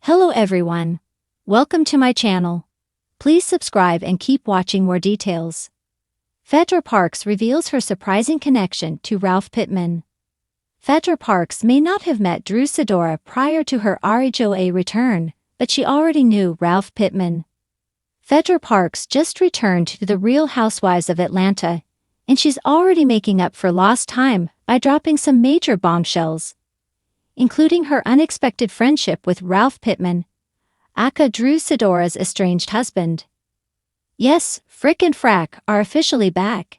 Hello everyone. Welcome to my channel. Please subscribe and keep watching more details. Phaedra Parks reveals her surprising connection to Ralph Pittman. Phaedra Parks may not have met Drew Sidora prior to her RHOA return, but she already knew Ralph Pittman. Phaedra Parks just returned to the Real Housewives of Atlanta, and she's already making up for lost time by dropping some major bombshells, including her unexpected friendship with Ralph Pittman, aka Drew Sidora's estranged husband. Yes, Frick and Frack are officially back.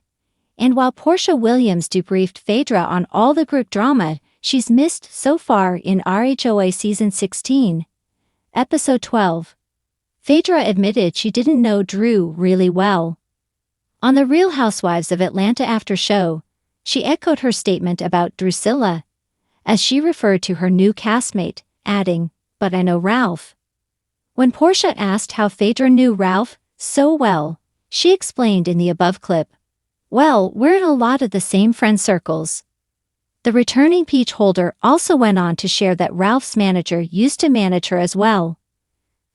And while Portia Williams debriefed Phaedra on all the group drama she's missed so far in RHOA Season 16, Episode 12, Phaedra admitted she didn't know Drew really well. On the Real Housewives of Atlanta after show, she echoed her statement about Drusilla, as she referred to her new castmate, adding, "But I know Ralph." When Portia asked how Phaedra knew Ralph so well, she explained in the above clip, "Well, we're in a lot of the same friend circles." The returning peach holder also went on to share that Ralph's manager used to manage her as well.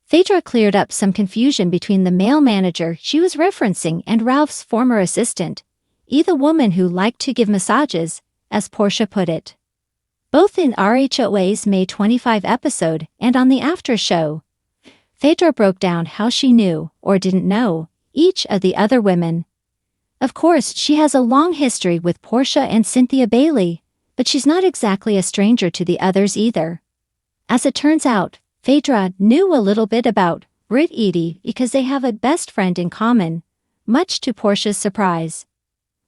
Phaedra cleared up some confusion between the male manager she was referencing and Ralph's former assistant, the woman who liked to give massages, as Portia put it. Both in RHOA's May 25 episode and on the after show, Phaedra broke down how she knew, or didn't know, each of the other women. Of course, she has a long history with Portia and Cynthia Bailey, but she's not exactly a stranger to the others either. As it turns out, Phaedra knew a little bit about Britt Edie because they have a best friend in common, much to Portia's surprise.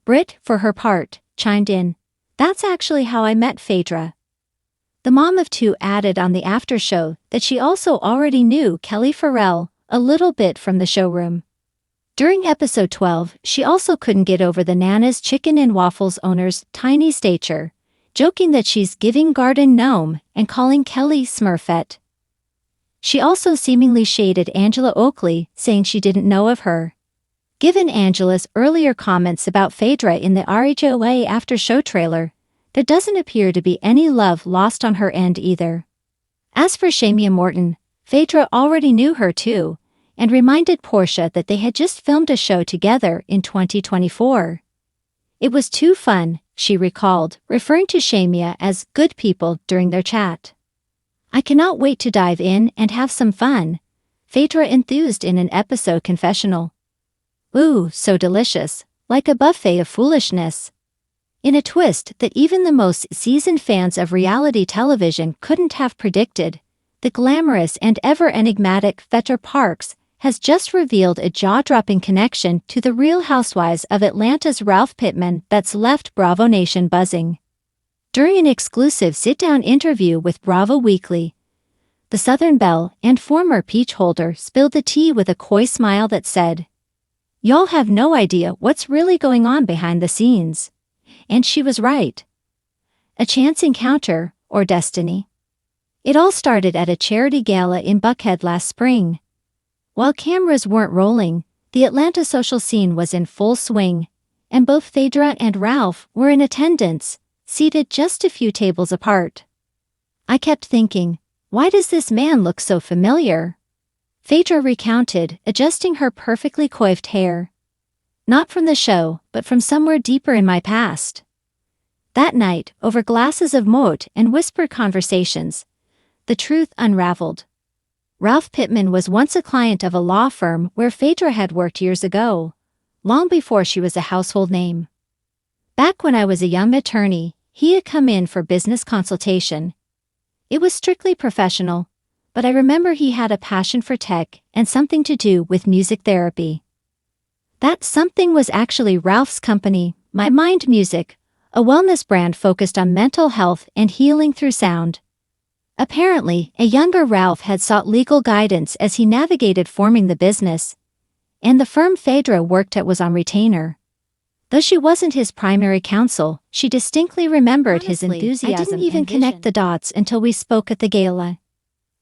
Britt, for her part, chimed in, "That's actually how I met Phaedra." The mom of two added on the after show that she also already knew Kelly Farrell a little bit from the showroom. During episode 12, she also couldn't get over the Nana's Chicken and Waffles owner's tiny stature, joking that she's giving garden gnome and calling Kelly Smurfette. She also seemingly shaded Angela Oakley, saying she didn't know of her. Given Angela's earlier comments about Phaedra in the RHOA after show trailer, there doesn't appear to be any love lost on her end either. As for Shamia Morton, Phaedra already knew her too, and reminded Portia that they had just filmed a show together in 2024. "It was too fun," she recalled, referring to Shamia as good people during their chat. "I cannot wait to dive in and have some fun," Phaedra enthused in an episode confessional. "Ooh, so delicious, like a buffet of foolishness." In a twist that even the most seasoned fans of reality television couldn't have predicted, the glamorous and ever-enigmatic Phaedra Parks has just revealed a jaw-dropping connection to the Real Housewives of Atlanta's Ralph Pittman that's left Bravo Nation buzzing. During an exclusive sit-down interview with Bravo Weekly, the Southern Belle and former peach holder spilled the tea with a coy smile that said, "Y'all have no idea what's really going on behind the scenes." And she was right. A chance encounter, or destiny? It all started at a charity gala in Buckhead last spring. While cameras weren't rolling, the Atlanta social scene was in full swing, and both Phaedra and Ralph were in attendance, seated just a few tables apart. "I kept thinking, why does this man look so familiar?" Phaedra recounted, adjusting her perfectly coiffed hair. "Not from the show, but from somewhere deeper in my past." That night, over glasses of moat and whispered conversations, the truth unraveled. Ralph Pittman was once a client of a law firm where Phaedra had worked years ago, long before she was a household name. "Back when I was a young attorney, he had come in for business consultation. It was strictly professional, but I remember he had a passion for tech and something to do with music therapy. That something was actually Ralph's company, My Mind Music, a wellness brand focused on mental health and healing through sound. Apparently, a younger Ralph had sought legal guidance as he navigated forming the business, and the firm Phaedra worked at was on retainer. Though she wasn't his primary counsel, she distinctly remembered his enthusiasm. I didn't even connect the dots until we spoke at the gala.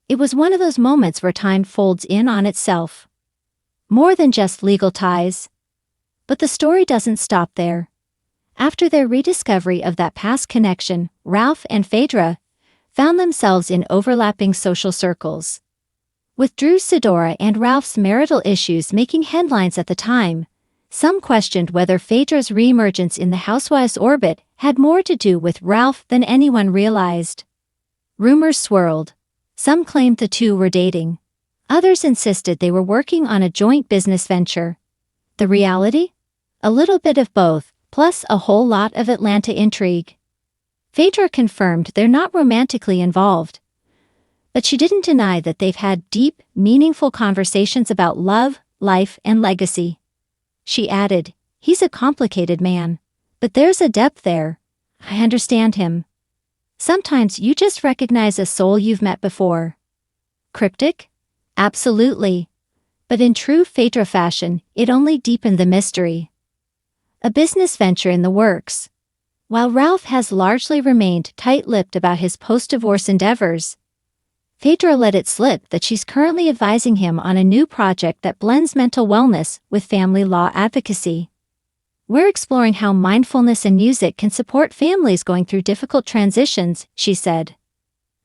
It was one of those moments where time folds in on itself. More than just legal ties. But the story doesn't stop there. After their rediscovery of that past connection, Ralph and Phaedra found themselves in overlapping social circles. With Drew Sidora and Ralph's marital issues making headlines at the time, some questioned whether Phaedra's reemergence in the Housewives' orbit had more to do with Ralph than anyone realized. Rumors swirled. Some claimed the two were dating. Others insisted they were working on a joint business venture. The reality? A little bit of both, plus a whole lot of Atlanta intrigue. Phaedra confirmed they're not romantically involved, but she didn't deny that they've had deep, meaningful conversations about love, life, and legacy. She added, "He's a complicated man, but there's a depth there. I understand him." Sometimes you just recognize a soul you've met before. Cryptic? Absolutely. But in true Phaedra fashion, it only deepened the mystery. A business venture in the works. While Ralph has largely remained tight-lipped about his post-divorce endeavors, Phaedra let it slip that she's currently advising him on a new project that blends mental wellness with family law advocacy. "We're exploring how mindfulness and music can support families going through difficult transitions," she said.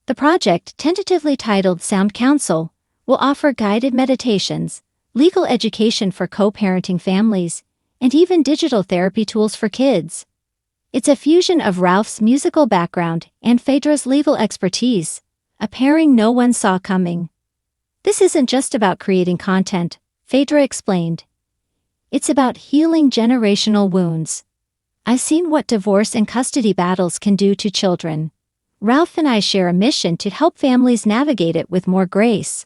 The project, tentatively titled Counsel, will offer guided meditations, legal education for co-parenting families, and even digital therapy tools for kids. It's a fusion of Ralph's musical background and Phaedra's legal expertise, a pairing no one saw coming. "This isn't just about creating content," Phaedra explained. "It's about healing generational wounds. I've seen what divorce and custody battles can do to children. Ralph and I share a mission to help families navigate it with more grace."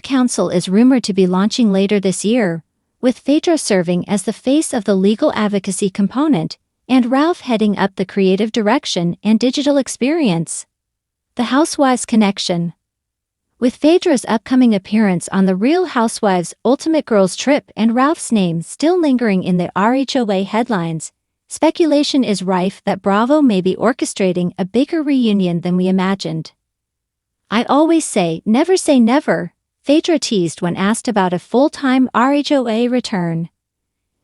Counsel is rumored to be launching later this year, with Phaedra serving as the face of the legal advocacy component and Ralph heading up the creative direction and digital experience. The Housewives Connection. With Phaedra's upcoming appearance on The Real Housewives Ultimate Girls Trip and Ralph's name still lingering in the RHOA headlines, speculation is rife that Bravo may be orchestrating a bigger reunion than we imagined. "I always say never," Phaedra teased when asked about a full-time RHOA return.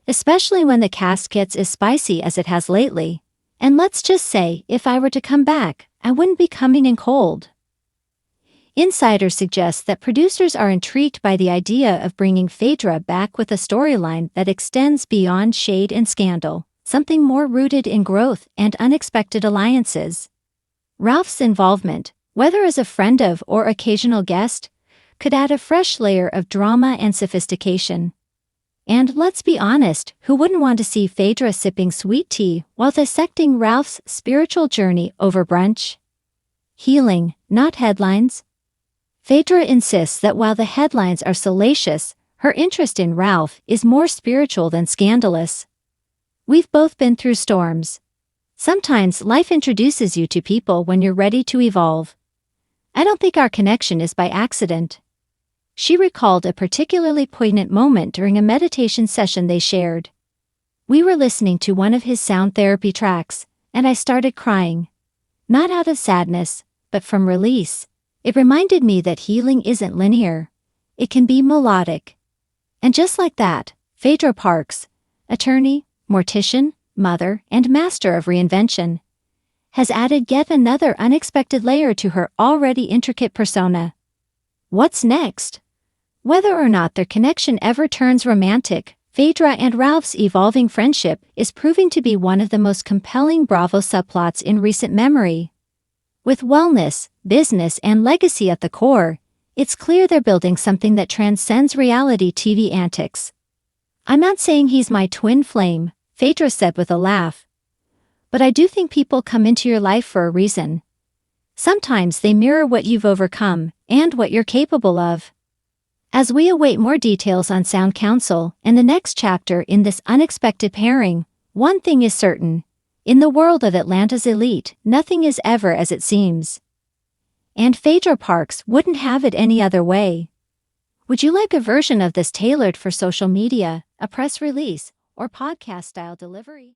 "Especially when the cast gets as spicy as it has lately. And let's just say, if I were to come back, I wouldn't be coming in cold." Insiders suggest that producers are intrigued by the idea of bringing Phaedra back with a storyline that extends beyond shade and scandal, something more rooted in growth and unexpected alliances. Ralph's involvement, whether as a friend of or occasional guest, could add a fresh layer of drama and sophistication. And let's be honest, who wouldn't want to see Phaedra sipping sweet tea while dissecting Ralph's spiritual journey over brunch? Healing, not headlines. Phaedra insists that while the headlines are salacious, her interest in Ralph is more spiritual than scandalous. "We've both been through storms. Sometimes life introduces you to people when you're ready to evolve. I don't think our connection is by accident." She recalled a particularly poignant moment during a meditation session they shared. "We were listening to one of his sound therapy tracks, and I started crying. Not out of sadness, but from release. It reminded me that healing isn't linear. It can be melodic." And just like that, Phaedra Parks, attorney, mortician, mother, and master of reinvention, has added yet another unexpected layer to her already intricate persona. What's next? Whether or not their connection ever turns romantic, Phaedra and Ralph's evolving friendship is proving to be one of the most compelling Bravo subplots in recent memory. With wellness, business, and legacy at the core, it's clear they're building something that transcends reality TV antics. "I'm not saying he's my twin flame," Phaedra said with a laugh. "But I do think people come into your life for a reason. Sometimes they mirror what you've overcome and what you're capable of." As we await more details on Counsel and the next chapter in this unexpected pairing, one thing is certain. In the world of Atlanta's elite, nothing is ever as it seems. And Phaedra Parks wouldn't have it any other way. Would you like a version of this tailored for social media, a press release, or podcast-style delivery?